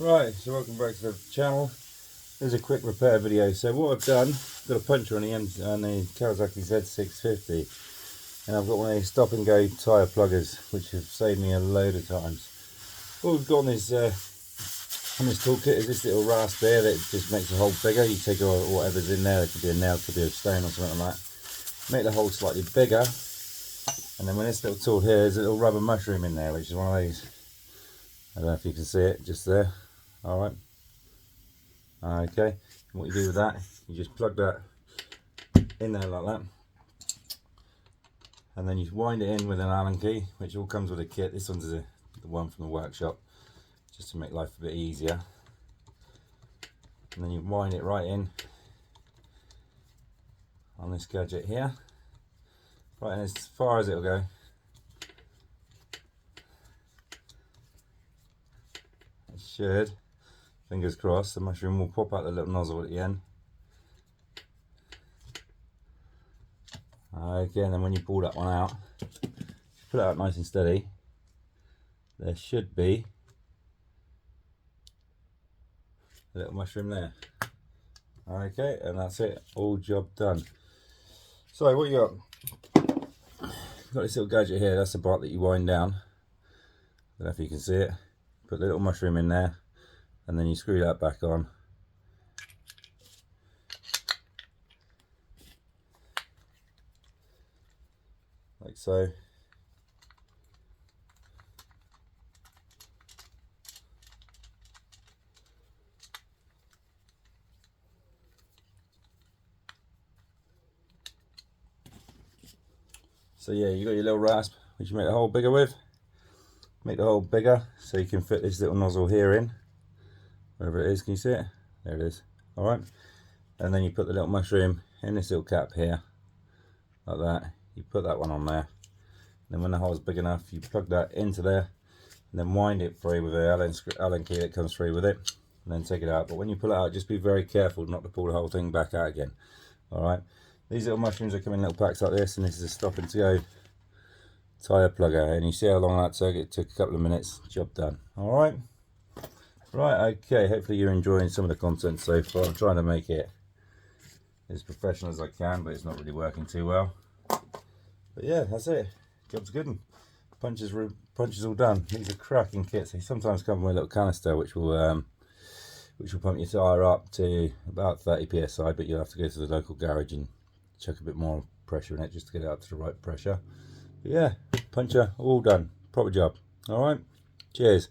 Right, so welcome back to the channel. There's a quick repair video. So what I've done, got a puncture on the Kawasaki Z650, and I've got one of these stop and go tyre pluggers, which have saved me a load of times. What we've got on this toolkit is this little rasp there that just makes the hole bigger. You take whatever's in there, it could be a nail, it could be a stone or something like that. Make the hole slightly bigger, and then with this little tool here, there's a little rubber mushroom in there, which is one of these. I don't know if you can see it, just there. Alright. Okay, what you do with that, you just plug that in there like that, and then you wind it in with an Allen key, which all comes with a kit. This one's the one from the workshop, just to make life a bit easier. And then you wind it right in on this gadget here, right in as far as it'll go. It should, fingers crossed, the mushroom will pop out the little nozzle at the end. Okay, and then when you pull that one out, put it out nice and steady, there should be a little mushroom there. Okay, and that's it, all job done. So what you got this little gadget here, that's the part that you wind down. I don't know if you can see it. Put the little mushroom in there, and then you screw that back on. Like so. So yeah, you got your little rasp, which you make the hole bigger with. Make the hole bigger so you can fit this little nozzle here in, wherever it is. Can you see it? There it is. All right, and then you put the little mushroom in this little cap here, like that. You put that one on there. Then when the hole's big enough, you plug that into there, and then wind it free with an Allen key that comes free with it, and then take it out. But when you pull it out, just be very careful not to pull the whole thing back out again. All right. These little mushrooms are come in little packs like this, and this is a stop and go tyre plugger, and you see how long that took. It took a couple of minutes, job done. All right, okay, hopefully you're enjoying some of the content so far. I'm trying to make it as professional as I can, but it's not really working too well. But yeah, that's it, job's good. Punches all done. These are cracking kits. They sometimes come with a little canister which will pump your tyre up to about 30 psi, but you'll have to go to the local garage and chuck a bit more pressure in it just to get it up to the right pressure. But yeah, puncture all done, proper job. All right, cheers.